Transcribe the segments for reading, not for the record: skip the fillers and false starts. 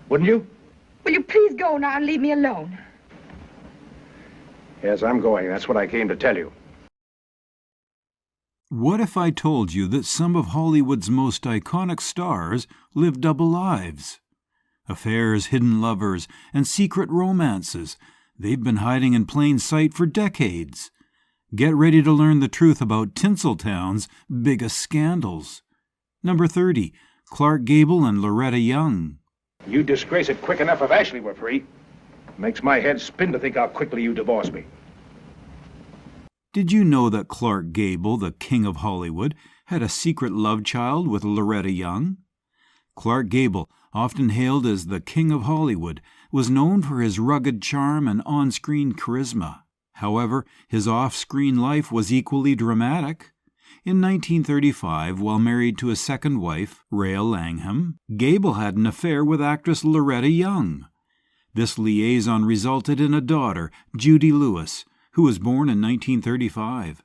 Wouldn't you? Will you please go now and leave me alone? Yes, I'm going. That's what I came to tell you. What if I told you that some of Hollywood's most iconic stars live double lives? Affairs, hidden lovers, and secret romances they've been hiding in plain sight for decades. Get ready to learn the truth about Tinseltown's biggest scandals. Number 30, Clark Gable and Loretta Young. You disgrace it quick enough if Ashley were free. Makes my head spin to think how quickly you divorce me. Did you know that Clark Gable, the king of Hollywood, had a secret love child with Loretta Young? Clark Gable, often hailed as the king of Hollywood, was known for his rugged charm and on-screen charisma. However, his off-screen life was equally dramatic. In 1935, while married to his second wife, Rael Langham, Gable had an affair with actress Loretta Young. This liaison resulted in a daughter, Judy Lewis, who was born in 1935.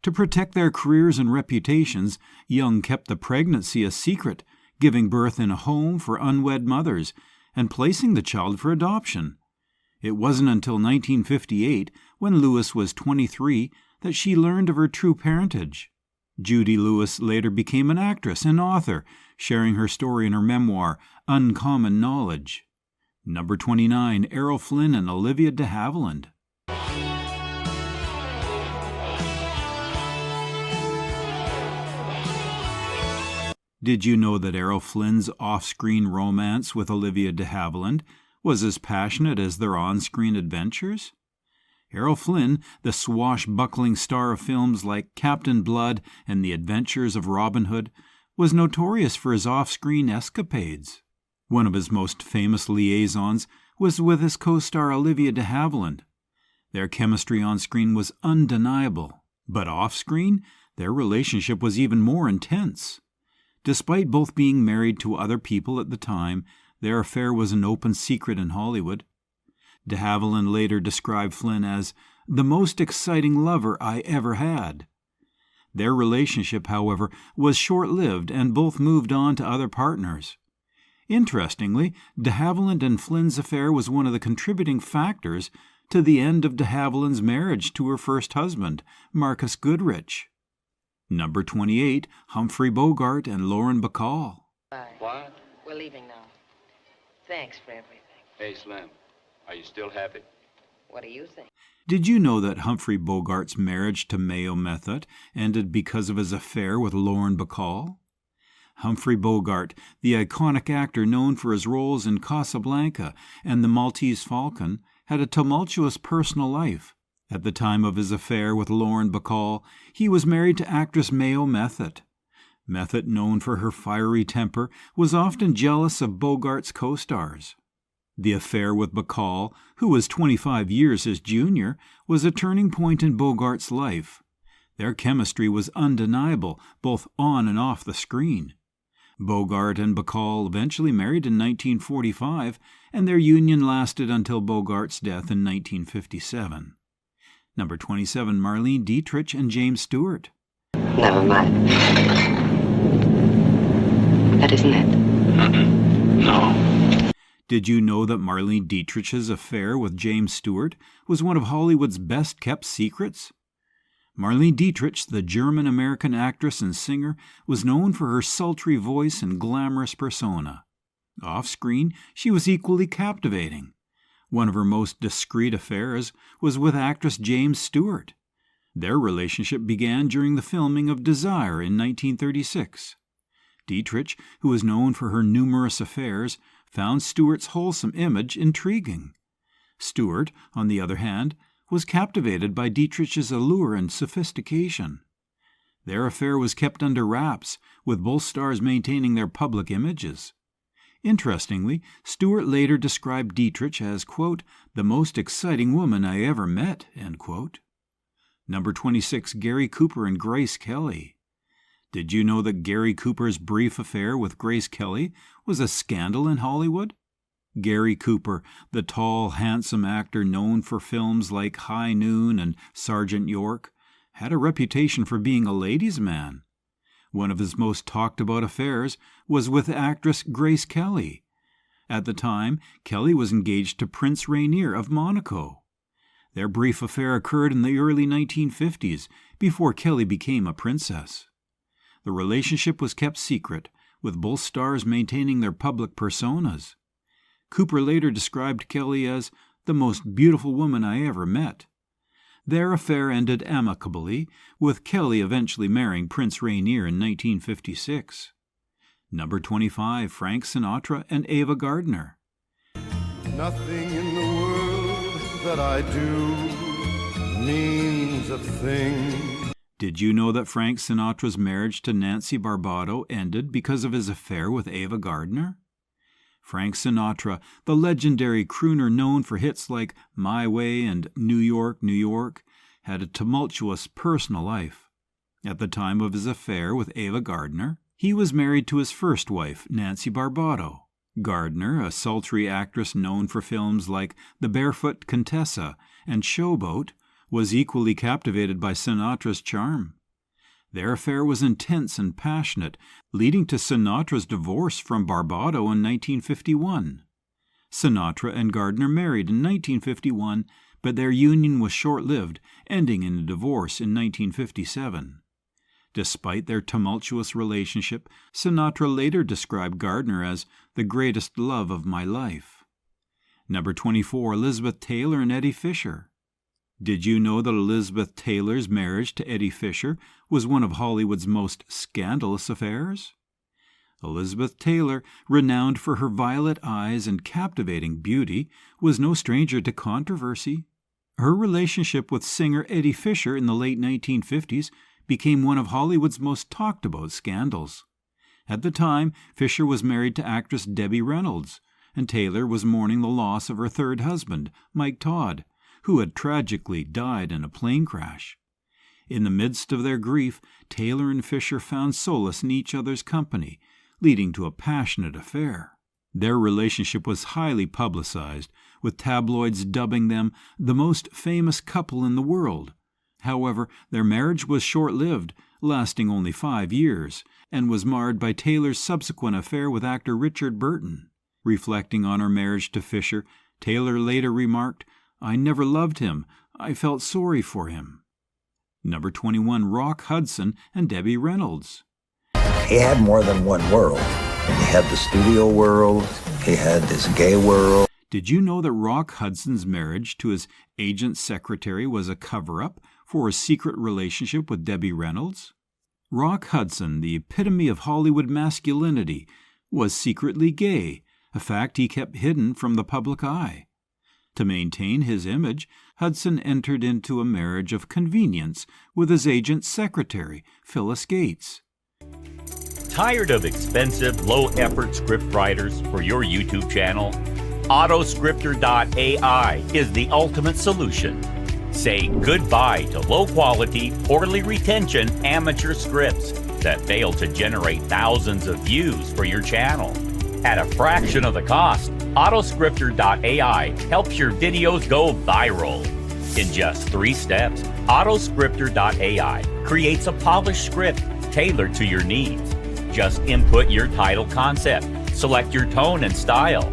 To protect their careers and reputations, Young kept the pregnancy a secret, giving birth in a home for unwed mothers and placing the child for adoption. It wasn't until 1958, when Lewis was 23, that she learned of her true parentage. Judy Lewis later became an actress and author, sharing her story in her memoir, Uncommon Knowledge. Number 29, Errol Flynn and Olivia de Havilland. Did you know that Errol Flynn's off-screen romance with Olivia de Havilland was as passionate as their on-screen adventures? Errol Flynn, the swashbuckling star of films like Captain Blood and The Adventures of Robin Hood, was notorious for his off-screen escapades. One of his most famous liaisons was with his co-star Olivia de Havilland. Their chemistry on-screen was undeniable, but off-screen, their relationship was even more intense. Despite both being married to other people at the time, their affair was an open secret in Hollywood. De Havilland later described Flynn as the most exciting lover I ever had. Their relationship, however, was short-lived and both moved on to other partners. Interestingly, de Havilland and Flynn's affair was one of the contributing factors to the end of de Havilland's marriage to her first husband, Marcus Goodrich. Number 28, Humphrey Bogart and Loy Bacall. What? We're leaving now. Thanks for everything. Hey, Slim, are you still happy? What do you think? Did you know that Humphrey Bogart's marriage to Mayo Method ended because of his affair with Loy Bacall? Humphrey Bogart, the iconic actor known for his roles in Casablanca and The Maltese Falcon, had a tumultuous personal life. At the time of his affair with Loy Bacall, he was married to actress Mayo Method. Method, known for her fiery temper, was often jealous of Bogart's co-stars. The affair with Bacall, who was 25 years his junior, was a turning point in Bogart's life. Their chemistry was undeniable, both on and off the screen. Bogart and Bacall eventually married in 1945, and their union lasted until Bogart's death in 1957. Number 27, Marlene Dietrich and James Stewart. Never mind. That isn't it. No. Did you know that Marlene Dietrich's affair with James Stewart was one of Hollywood's best-kept secrets? Marlene Dietrich, the German-American actress and singer, was known for her sultry voice and glamorous persona. Off-screen, she was equally captivating. One of her most discreet affairs was with actress James Stewart. Their relationship began during the filming of Desire in 1936. Dietrich, who was known for her numerous affairs, found Stewart's wholesome image intriguing. Stewart, on the other hand, was captivated by Dietrich's allure and sophistication. Their affair was kept under wraps, with both stars maintaining their public images. Interestingly, Stewart later described Dietrich as, quote, the most exciting woman I ever met, end quote. Number 26, Gary Cooper and Grace Kelly. Did you know that Gary Cooper's brief affair with Grace Kelly was a scandal in Hollywood? Gary Cooper, the tall, handsome actor known for films like High Noon and Sergeant York, had a reputation for being a ladies' man. One of his most talked-about affairs was with actress Grace Kelly. At the time, Kelly was engaged to Prince Rainier of Monaco. Their brief affair occurred in the early 1950s, before Kelly became a princess. The relationship was kept secret, with both stars maintaining their public personas. Cooper later described Kelly as the most beautiful woman I ever met. Their affair ended amicably, with Kelly eventually marrying Prince Rainier in 1956. Number 25, Frank Sinatra and Ava Gardner. Nothing in the world that I do means a thing. Did you know that Frank Sinatra's marriage to Nancy Barbado ended because of his affair with Ava Gardner? Frank Sinatra, the legendary crooner known for hits like My Way and New York, New York, had a tumultuous personal life. At the time of his affair with Ava Gardner, he was married to his first wife, Nancy Barbado. Gardner, a sultry actress known for films like The Barefoot Contessa and Showboat, was equally captivated by Sinatra's charm. Their affair was intense and passionate, leading to Sinatra's divorce from Barbado in 1951. Sinatra and Gardner married in 1951, but their union was short-lived, ending in a divorce in 1957. Despite their tumultuous relationship, Sinatra later described Gardner as the greatest love of my life. Number 24, Elizabeth Taylor and Eddie Fisher. Did you know that Elizabeth Taylor's marriage to Eddie Fisher was one of Hollywood's most scandalous affairs? Elizabeth Taylor, renowned for her violet eyes and captivating beauty, was no stranger to controversy. Her relationship with singer Eddie Fisher in the late 1950s became one of Hollywood's most talked-about scandals. At the time, Fisher was married to actress Debbie Reynolds, and Taylor was mourning the loss of her third husband, Mike Todd, who had tragically died in a plane crash. In the midst of their grief, Taylor and Fisher found solace in each other's company, leading to a passionate affair. Their relationship was highly publicized, with tabloids dubbing them the most famous couple in the world. However, their marriage was short-lived, lasting only 5 years, and was marred by Taylor's subsequent affair with actor Richard Burton. Reflecting on her marriage to Fisher, Taylor later remarked, "I never loved him. I felt sorry for him." Number 21, Rock Hudson and Debbie Reynolds. He had more than one world. He had the studio world. He had his gay world. Did you know that Rock Hudson's marriage to his agent's secretary was a cover-up for a secret relationship with Debbie Reynolds? Rock Hudson, the epitome of Hollywood masculinity, was secretly gay, a fact he kept hidden from the public eye. To maintain his image, Hudson entered into a marriage of convenience with his agent's secretary, Phyllis Gates. Tired of expensive, low-effort script writers for your YouTube channel? Autoscripter.ai is the ultimate solution. Say goodbye to low-quality, poorly retention amateur scripts that fail to generate thousands of views for your channel. At a fraction of the cost, Autoscripter.ai helps your videos go viral. In just 3 steps, Autoscripter.ai creates a polished script tailored to your needs. Just input your title concept, select your tone and style.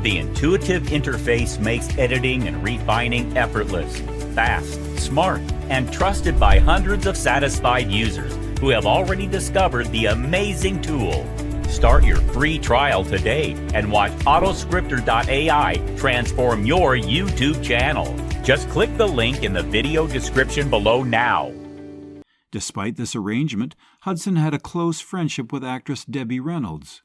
The intuitive interface makes editing and refining effortless, fast, smart, and trusted by hundreds of satisfied users who have already discovered the amazing tool. Start your free trial today and watch Autoscripter.ai transform your YouTube channel. Just click the link in the video description below now. Despite this arrangement, Hudson had a close friendship with actress Debbie Reynolds.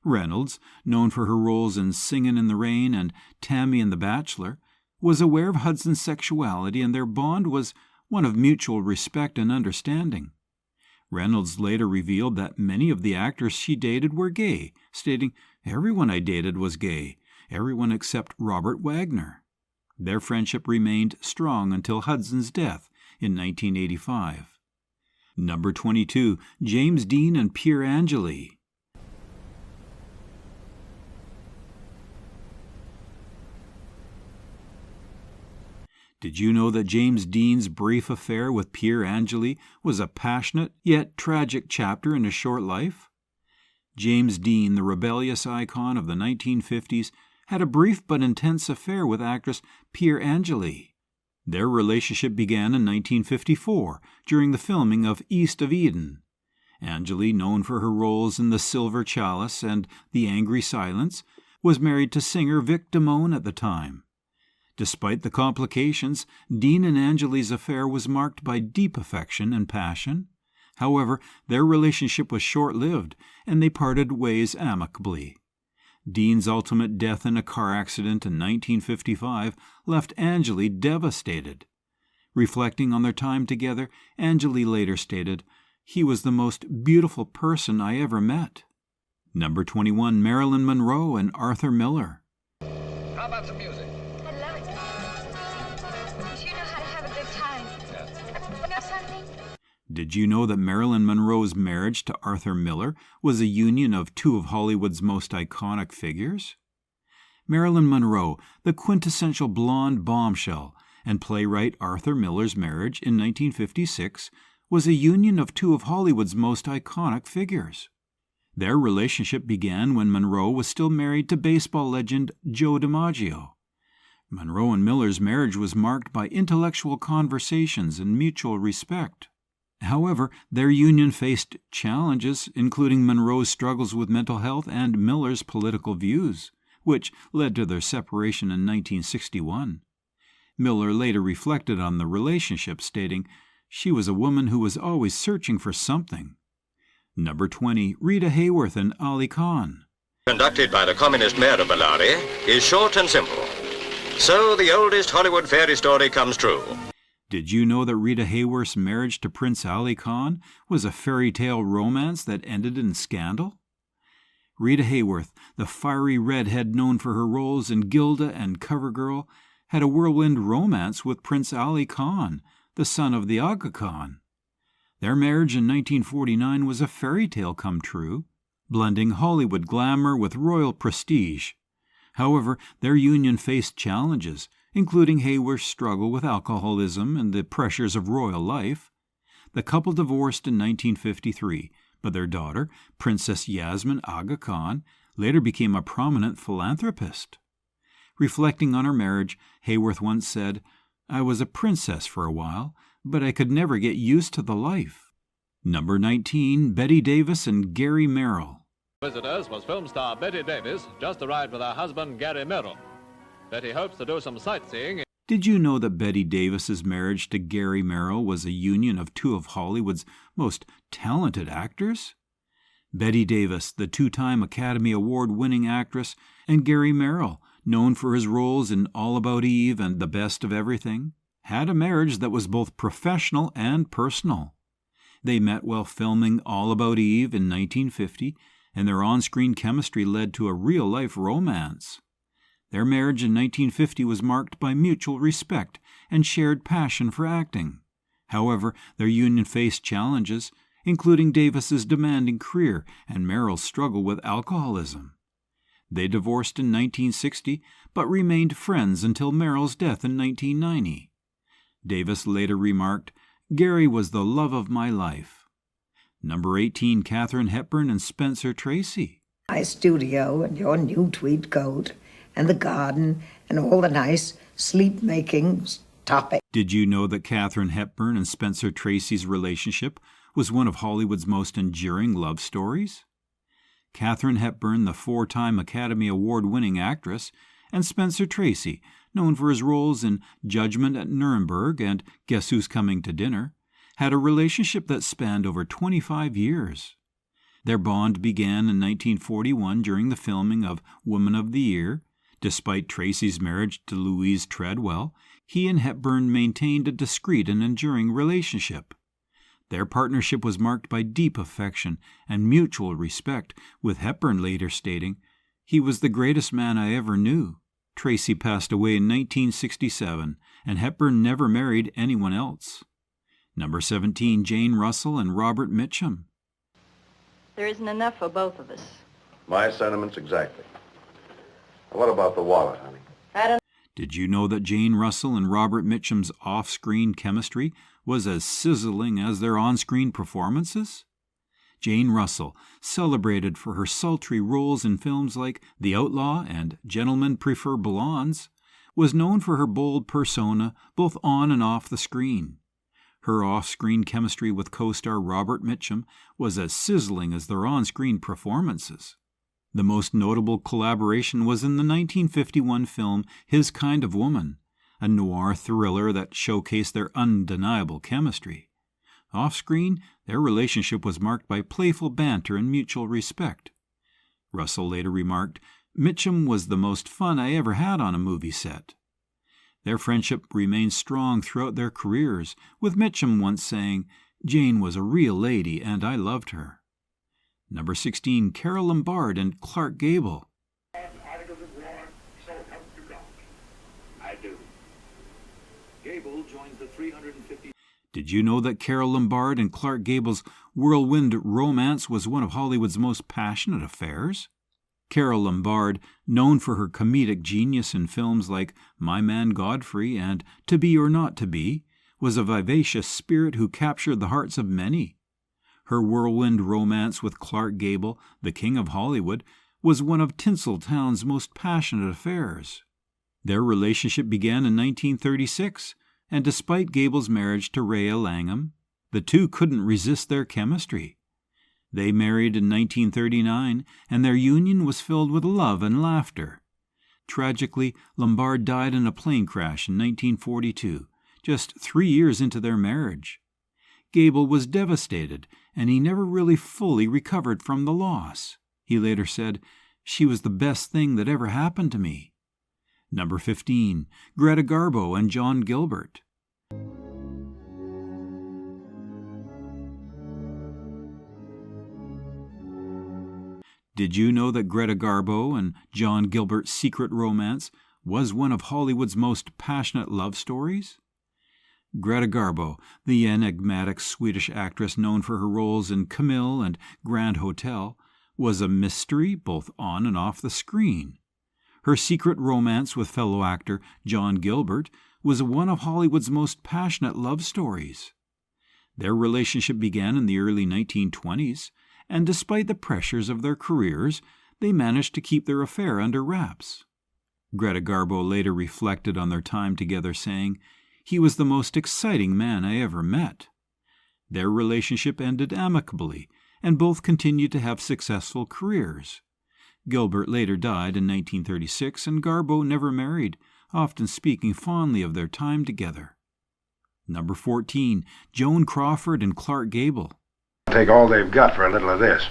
Reynolds, known for her roles in Singin' in the Rain and Tammy and the Bachelor, was aware of Hudson's sexuality, and their bond was one of mutual respect and understanding. Reynolds later revealed that many of the actors she dated were gay, stating, "Everyone I dated was gay, everyone except Robert Wagner." Their friendship remained strong until Hudson's death in 1985. Number 22, James Dean and Pier Angeli. Did you know that James Dean's brief affair with Pier Angeli was a passionate yet tragic chapter in his short life? James Dean, the rebellious icon of the 1950s, had a brief but intense affair with actress Pier Angeli. Their relationship began in 1954 during the filming of East of Eden. Angeli, known for her roles in The Silver Chalice and The Angry Silence, was married to singer Vic Damone at the time. Despite the complications, Dean and Angeli's affair was marked by deep affection and passion. However, their relationship was short-lived, and they parted ways amicably. Dean's ultimate death in a car accident in 1955 left Angeli devastated. Reflecting on their time together, Angeli later stated, "He was the most beautiful person I ever met." Number 21, Marilyn Monroe and Arthur Miller. How about some music? I love it. Because you know how to have a good time. You know something? Did you know that Marilyn Monroe's marriage to Arthur Miller was a union of two of Hollywood's most iconic figures? Marilyn Monroe, the quintessential blonde bombshell, and playwright Arthur Miller's marriage in 1956 was a union of two of Hollywood's most iconic figures. Their relationship began when Monroe was still married to baseball legend Joe DiMaggio. Monroe and Miller's marriage was marked by intellectual conversations and mutual respect. However, their union faced challenges, including Monroe's struggles with mental health and Miller's political views, which led to their separation in 1961. Miller later reflected on the relationship, stating, "She was a woman who was always searching for something." Number 20, Rita Hayworth and Ali Khan. Conducted by the communist mayor of Bellari, is short and simple. So the oldest Hollywood fairy story comes true. Did you know that Rita Hayworth's marriage to Prince Ali Khan was a fairy tale romance that ended in scandal? Rita Hayworth, the fiery redhead known for her roles in Gilda and Covergirl, had a whirlwind romance with Prince Ali Khan, the son of the Aga Khan. Their marriage in 1949 was a fairy tale come true, blending Hollywood glamour with royal prestige. However, their union faced challenges, including Hayworth's struggle with alcoholism and the pressures of royal life. The couple divorced in 1953, but their daughter, Princess Yasmin Aga Khan, later became a prominent philanthropist. Reflecting on her marriage, Hayworth once said, "I was a princess for a while, but I could never get used to the life." Number 19, Bette Davis and Gary Merrill. Visitors was film star Bette Davis, just arrived with her husband Gary Merrill. Betty hopes to do some sightseeing. Did you know that Bette Davis's marriage to Gary Merrill was a union of two of Hollywood's most talented actors? Bette Davis, the two-time Academy Award-winning actress, and Gary Merrill, known for his roles in All About Eve and The Best of Everything, had a marriage that was both professional and personal. They met while filming All About Eve in 1950, and their on-screen chemistry led to a real-life romance. Their marriage in 1950 was marked by mutual respect and shared passion for acting. However, their union faced challenges, including Davis's demanding career and Merrill's struggle with alcoholism. They divorced in 1960, but remained friends until Merrill's death in 1990. Davis later remarked, "Gary was the love of my life." Number 18, Katharine Hepburn and Spencer Tracy. My studio and your new tweed coat and the garden and all the nice sleep-making topics. Did you know that Katharine Hepburn and Spencer Tracy's relationship was one of Hollywood's most enduring love stories? Katharine Hepburn, the four-time Academy Award-winning actress, and Spencer Tracy, known for his roles in Judgment at Nuremberg and Guess Who's Coming to Dinner, had a relationship that spanned over 25 years. Their bond began in 1941 during the filming of Woman of the Year. Despite Tracy's marriage to Louise Treadwell, he and Hepburn maintained a discreet and enduring relationship. Their partnership was marked by deep affection and mutual respect, with Hepburn later stating, "He was the greatest man I ever knew." Tracy passed away in 1967, and Hepburn never married anyone else. Number 17, Jane Russell and Robert Mitchum. There isn't enough for both of us. My sentiments exactly. What about the wallet, honey? I don't. Did you know that Jane Russell and Robert Mitchum's off-screen chemistry was as sizzling as their on-screen performances? Jane Russell, celebrated for her sultry roles in films like The Outlaw and Gentlemen Prefer Blondes, was known for her bold persona both on and off the screen. Her off-screen chemistry with co-star Robert Mitchum was as sizzling as their on-screen performances. The most notable collaboration was in the 1951 film His Kind of Woman, a noir thriller that showcased their undeniable chemistry. Off-screen, their relationship was marked by playful banter and mutual respect. Russell later remarked, "Mitchum was the most fun I ever had on a movie set." Their friendship remained strong throughout their careers, with Mitchum once saying, "Jane was a real lady and I loved her." Number 16, Carole Lombard and Clark Gable. I do. Gable joins the 350. Did you know that Carole Lombard and Clark Gable's whirlwind romance was one of Hollywood's most passionate affairs? Carole Lombard, known for her comedic genius in films like My Man Godfrey and To Be or Not to Be, was a vivacious spirit who captured the hearts of many. Her whirlwind romance with Clark Gable, the King of Hollywood, was one of Tinseltown's most passionate affairs. Their relationship began in 1936, and despite Gable's marriage to Rhea Langham, the two couldn't resist their chemistry. They married in 1939, and their union was filled with love and laughter. Tragically, Lombard died in a plane crash in 1942, just 3 years into their marriage. Gable was devastated, and he never really fully recovered from the loss. He later said, "She was the best thing that ever happened to me." Number 15, Greta Garbo and John Gilbert. Did you know that Greta Garbo and John Gilbert's secret romance was one of Hollywood's most passionate love stories? Greta Garbo, the enigmatic Swedish actress known for her roles in Camille and Grand Hotel, was a mystery both on and off the screen. Her secret romance with fellow actor John Gilbert was one of Hollywood's most passionate love stories. Their relationship began in the early 1920s, and despite the pressures of their careers, they managed to keep their affair under wraps. Greta Garbo later reflected on their time together, saying, "He was the most exciting man I ever met." Their relationship ended amicably, and both continued to have successful careers. Gilbert later died in 1936, and Garbo never married, often speaking fondly of their time together. Number 14, Joan Crawford and Clark Gable. Take all they've got for a little of this.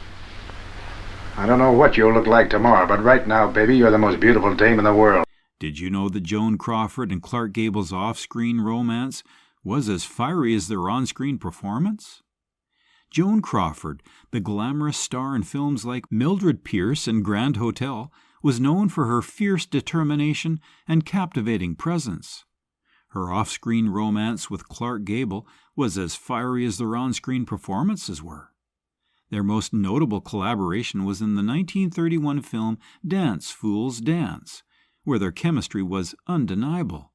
I don't know what you'll look like tomorrow, but right now, baby, you're the most beautiful dame in the world. Did you know that Joan Crawford and Clark Gable's off-screen romance was as fiery as their on-screen performance? Joan Crawford, the glamorous star in films like Mildred Pierce and Grand Hotel, was known for her fierce determination and captivating presence. Her off-screen romance with Clark Gable was as fiery as their on-screen performances were. Their most notable collaboration was in the 1931 film Dance, Fools, Dance, where their chemistry was undeniable.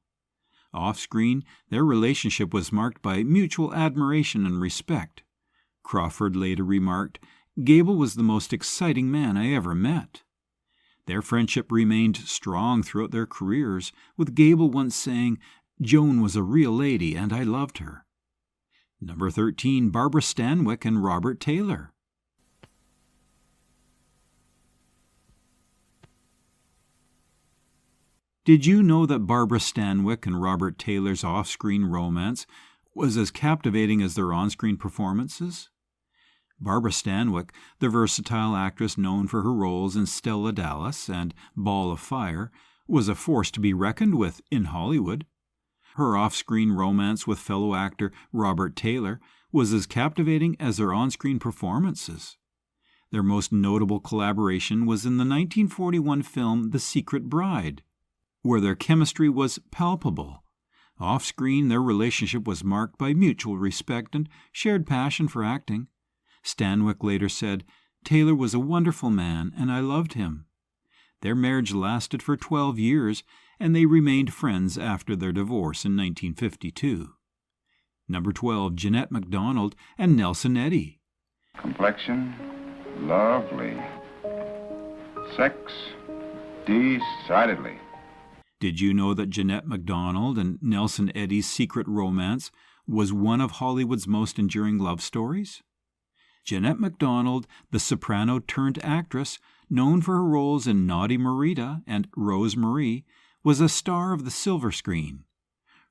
Off-screen, their relationship was marked by mutual admiration and respect. Crawford later remarked, "Gable was the most exciting man I ever met." Their friendship remained strong throughout their careers, with Gable once saying, "Joan was a real lady and I loved her." Number 13, Barbara Stanwyck and Robert Taylor. Did you know that Barbara Stanwyck and Robert Taylor's off-screen romance was as captivating as their on-screen performances? Barbara Stanwyck, the versatile actress known for her roles in Stella Dallas and Ball of Fire, was a force to be reckoned with in Hollywood. Her off-screen romance with fellow actor Robert Taylor was as captivating as their on-screen performances. Their most notable collaboration was in the 1941 film The Secret Bride, where their chemistry was palpable. Off-screen, their relationship was marked by mutual respect and shared passion for acting. Stanwyck later said, "Taylor was a wonderful man, and I loved him." Their marriage lasted for 12 years, and they remained friends after their divorce in 1952. Number 12, Jeanette MacDonald and Nelson Eddy. Complexion, lovely. Sex, decidedly. Did you know that Jeanette MacDonald and Nelson Eddy's secret romance was one of Hollywood's most enduring love stories? Jeanette MacDonald, the soprano-turned-actress, known for her roles in Naughty Marita and Rose Marie, was a star of the silver screen.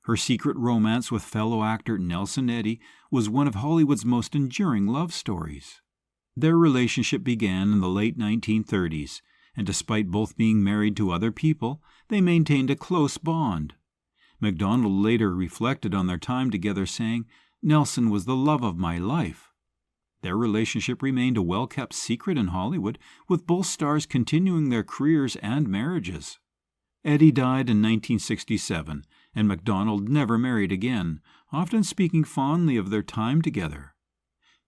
Her secret romance with fellow actor Nelson Eddy was one of Hollywood's most enduring love stories. Their relationship began in the late 1930s, and despite both being married to other people, they maintained a close bond. MacDonald later reflected on their time together, saying, "Nelson was the love of my life." Their relationship remained a well-kept secret in Hollywood, with both stars continuing their careers and marriages. Eddy died in 1967, and MacDonald never married again, often speaking fondly of their time together.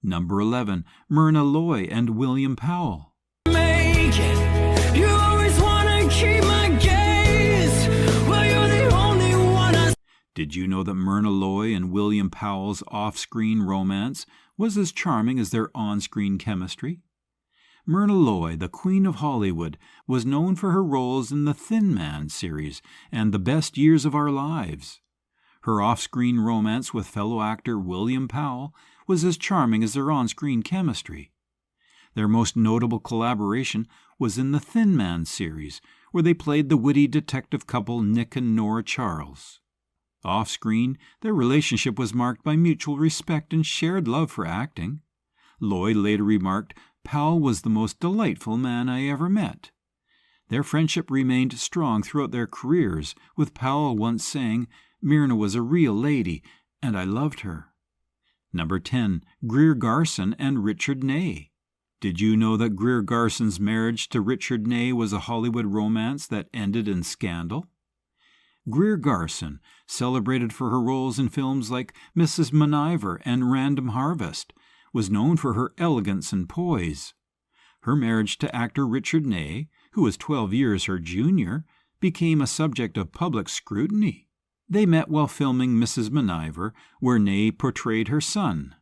Number 11, Myrna Loy and William Powell. Make it. You always want to keep my gaze. Well, you're the only one Did you know that Myrna Loy and William Powell's off-screen romance was as charming as their on-screen chemistry? Myrna Loy, the Queen of Hollywood, was known for her roles in the Thin Man series and The Best Years of Our Lives. Her off-screen romance with fellow actor William Powell was as charming as their on-screen chemistry. Their most notable collaboration was in the Thin Man series, where they played the witty detective couple Nick and Nora Charles. Off-screen, their relationship was marked by mutual respect and shared love for acting. Loy later remarked, "Powell was the most delightful man I ever met." Their friendship remained strong throughout their careers, with Powell once saying, "Myrna was a real lady, and I loved her." Number 10, Greer Garson and Richard Ney. Did you know that Greer Garson's marriage to Richard Ney was a Hollywood romance that ended in scandal? Greer Garson, celebrated for her roles in films like Mrs. Miniver and Random Harvest, was known for her elegance and poise. Her marriage to actor Richard Ney, who was 12 years her junior, became a subject of public scrutiny. They met while filming Mrs. Miniver, where Ney portrayed her son.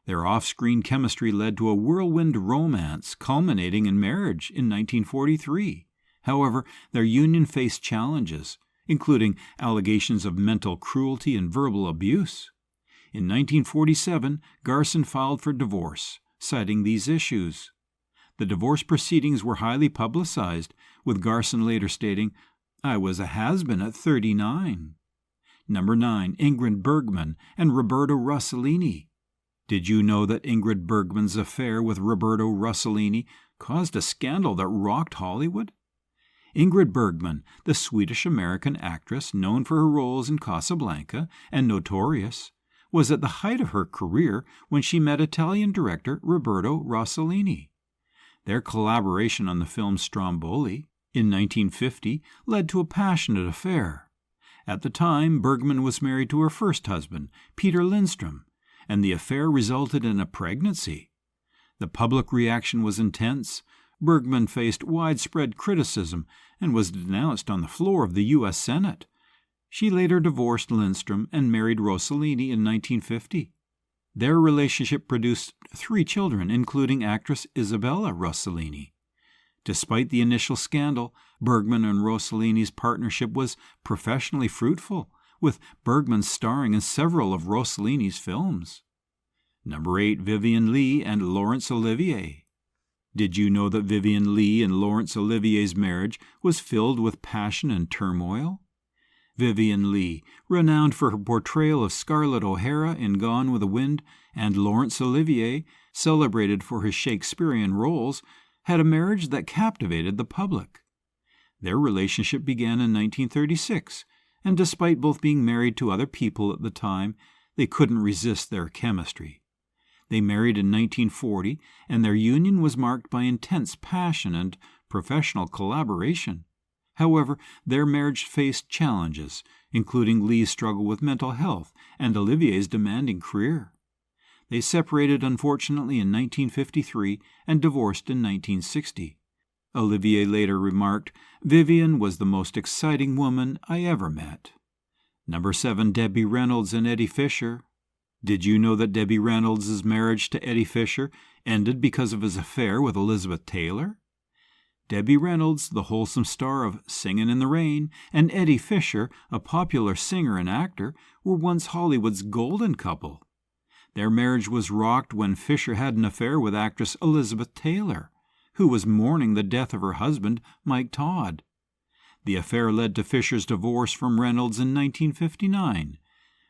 Their off-screen chemistry led to a whirlwind romance culminating in marriage in 1943. However, their union faced challenges, including allegations of mental cruelty and verbal abuse. In 1947, Garson filed for divorce, citing these issues. The divorce proceedings were highly publicized, with Garson later stating, "I was a has-been at 39. Number 9, Ingrid Bergman and Roberto Rossellini. Did you know that Ingrid Bergman's affair with Roberto Rossellini caused a scandal that rocked Hollywood? Ingrid Bergman, the Swedish-American actress known for her roles in Casablanca and Notorious, was at the height of her career when she met Italian director Roberto Rossellini. Their collaboration on the film Stromboli in 1950 led to a passionate affair. At the time, Bergman was married to her first husband, Peter Lindstrom, and the affair resulted in a pregnancy. The public reaction was intense. Bergman faced widespread criticism and was denounced on the floor of the U.S. Senate. She later divorced Lindstrom and married Rossellini in 1950. Their relationship produced 3 children, including actress Isabella Rossellini. Despite the initial scandal, Bergman and Rossellini's partnership was professionally fruitful, with Bergman starring in several of Rossellini's films. Number 8, Vivien Leigh and Laurence Olivier. Did you know that Vivien Leigh and Laurence Olivier's marriage was filled with passion and turmoil? Vivien Leigh, renowned for her portrayal of Scarlett O'Hara in Gone with the Wind, and Laurence Olivier, celebrated for his Shakespearean roles, had a marriage that captivated the public. Their relationship began in 1936, and despite both being married to other people at the time, they couldn't resist their chemistry. They married in 1940, and their union was marked by intense passion and professional collaboration. However, their marriage faced challenges, including Leigh's struggle with mental health and Olivier's demanding career. They separated, unfortunately, in 1953 and divorced in 1960. Olivier later remarked, "Vivien was the most exciting woman I ever met." Number 7, Debbie Reynolds and Eddie Fisher. Did you know that Debbie Reynolds' marriage to Eddie Fisher ended because of his affair with Elizabeth Taylor? Debbie Reynolds, the wholesome star of Singin' in the Rain, and Eddie Fisher, a popular singer and actor, were once Hollywood's golden couple. Their marriage was rocked when Fisher had an affair with actress Elizabeth Taylor, who was mourning the death of her husband, Mike Todd. The affair led to Fisher's divorce from Reynolds in 1959,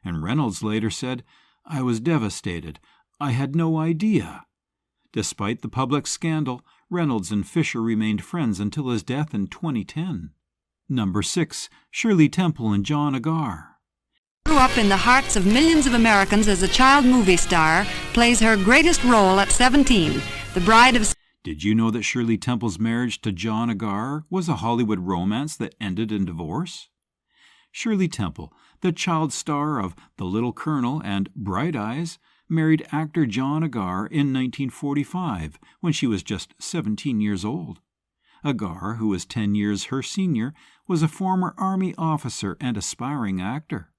and Reynolds later said, "I was devastated. I had no idea." Despite the public scandal, Reynolds and Fisher remained friends until his death in 2010. Number 6. Shirley Temple and John Agar. Grew up in the hearts of millions of Americans as a child movie star, plays her greatest role at 17, the bride of... Did you know that Shirley Temple's marriage to John Agar was a Hollywood romance that ended in divorce? Shirley Temple, the child star of The Little Colonel and Bright Eyes, married actor John Agar in 1945 when she was just 17 years old. Agar, who was 10 years her senior, was a former Army officer and aspiring actor.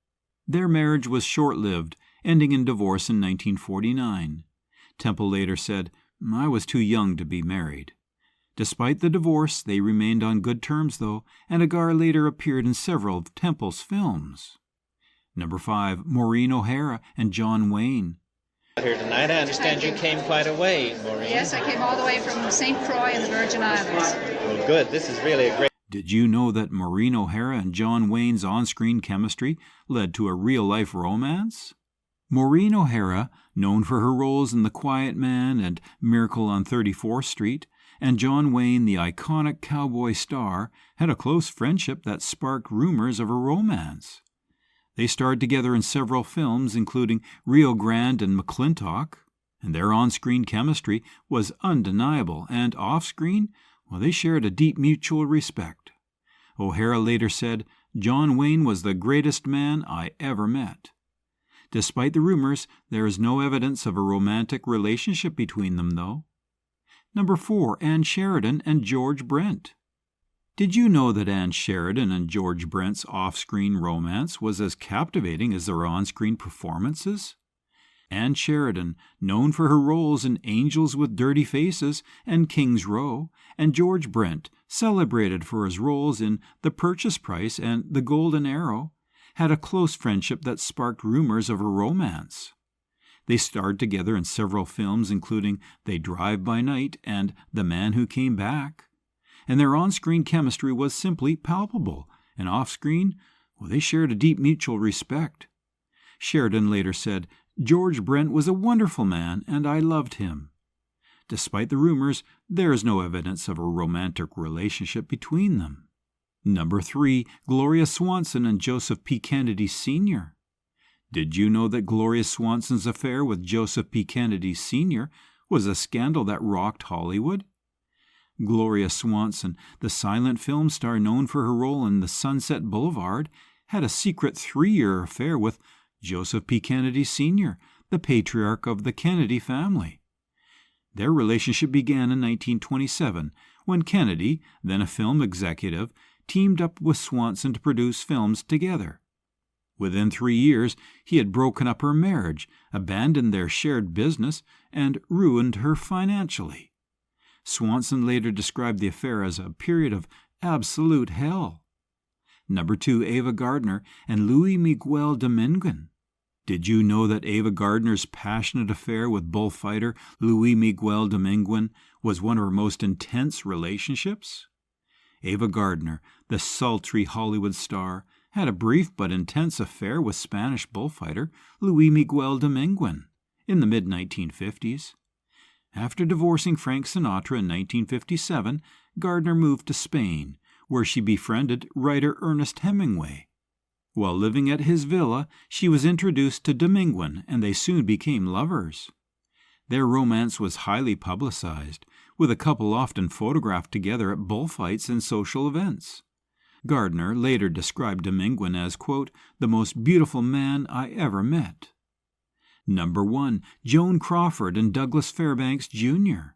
Their marriage was short-lived, ending in divorce in 1949. Temple later said, "I was too young to be married." Despite the divorce, they remained on good terms, though, and Agar later appeared in several of Temple's films. Number 5. Maureen O'Hara and John Wayne. Here tonight, I understand you came quite a way, Maureen. Yes, I came all the way from St. Croix in the Virgin Islands. Well, good. This is really a great... Did you know that Maureen O'Hara and John Wayne's on-screen chemistry led to a real-life romance? Maureen O'Hara, known for her roles in The Quiet Man and Miracle on 34th Street, and John Wayne, the iconic cowboy star, had a close friendship that sparked rumors of a romance. They starred together in several films, including Rio Grande and McClintock, and their on-screen chemistry was undeniable, and off-screen, well, they shared a deep mutual respect. O'Hara later said, "John Wayne was the greatest man I ever met." Despite the rumors, there is no evidence of a romantic relationship between them, though. Number 4. Ann Sheridan and George Brent. Did you know that Ann Sheridan and George Brent's off-screen romance was as captivating as their on-screen performances? Ann Sheridan, known for her roles in Angels with Dirty Faces and King's Row, and George Brent, celebrated for his roles in The Purchase Price and The Golden Arrow, had a close friendship that sparked rumors of a romance. They starred together in several films, including They Drive by Night and The Man Who Came Back, and their on-screen chemistry was simply palpable, and off-screen, well, they shared a deep mutual respect. Sheridan later said, "George Brent was a wonderful man, and I loved him." Despite the rumors, there is no evidence of a romantic relationship between them. Number 3. Gloria Swanson and Joseph P. Kennedy Sr. Did you know that Gloria Swanson's affair with Joseph P. Kennedy Sr. was a scandal that rocked Hollywood? Gloria Swanson, the silent film star known for her role in The Sunset Boulevard, had a secret 3-year affair with Joseph P. Kennedy Sr., the patriarch of the Kennedy family. Their relationship began in 1927, when Kennedy, then a film executive, teamed up with Swanson to produce films together. Within 3 years, he had broken up her marriage, abandoned their shared business, and ruined her financially. Swanson later described the affair as a period of absolute hell. Number 2. Ava Gardner and Louis Miguel Dominguin. Did you know that Ava Gardner's passionate affair with bullfighter Louis Miguel Dominguin was one of her most intense relationships? Ava Gardner, the sultry Hollywood star, had a brief but intense affair with Spanish bullfighter Louis Miguel Dominguin in the mid-1950s. After divorcing Frank Sinatra in 1957, Gardner moved to Spain, where she befriended writer Ernest Hemingway. While living at his villa, she was introduced to Dominguin, and they soon became lovers. Their romance was highly publicized, with a couple often photographed together at bullfights and social events. Gardner later described Dominguin as, quote, "the most beautiful man I ever met." Number 1. Joan Crawford and Douglas Fairbanks Jr.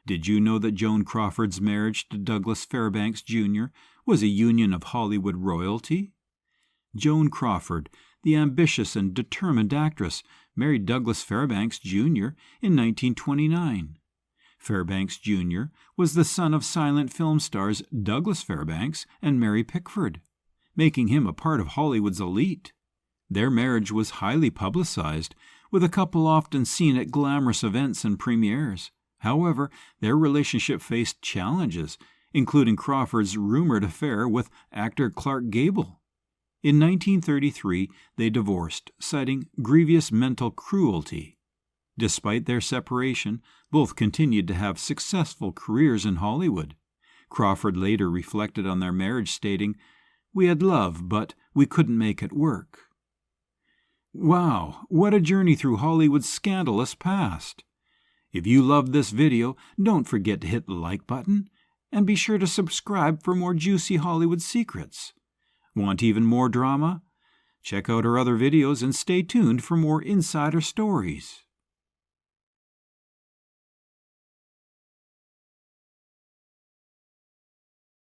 Did you know that Joan Crawford's marriage to Douglas Fairbanks Jr. was a union of Hollywood royalty? Joan Crawford, the ambitious and determined actress, married Douglas Fairbanks Jr. in 1929. Fairbanks Jr. was the son of silent film stars Douglas Fairbanks and Mary Pickford, making him a part of Hollywood's elite. Their marriage was highly publicized, with the couple often seen at glamorous events and premieres. However, their relationship faced challenges, including Crawford's rumored affair with actor Clark Gable. In 1933, they divorced, citing grievous mental cruelty. Despite their separation, both continued to have successful careers in Hollywood. Crawford later reflected on their marriage, stating, "We had love, but we couldn't make it work." Wow, what a journey through Hollywood's scandalous past. If you loved this video, don't forget to hit the like button, and be sure to subscribe for more juicy Hollywood secrets. Want even more drama? Check out our other videos and stay tuned for more insider stories.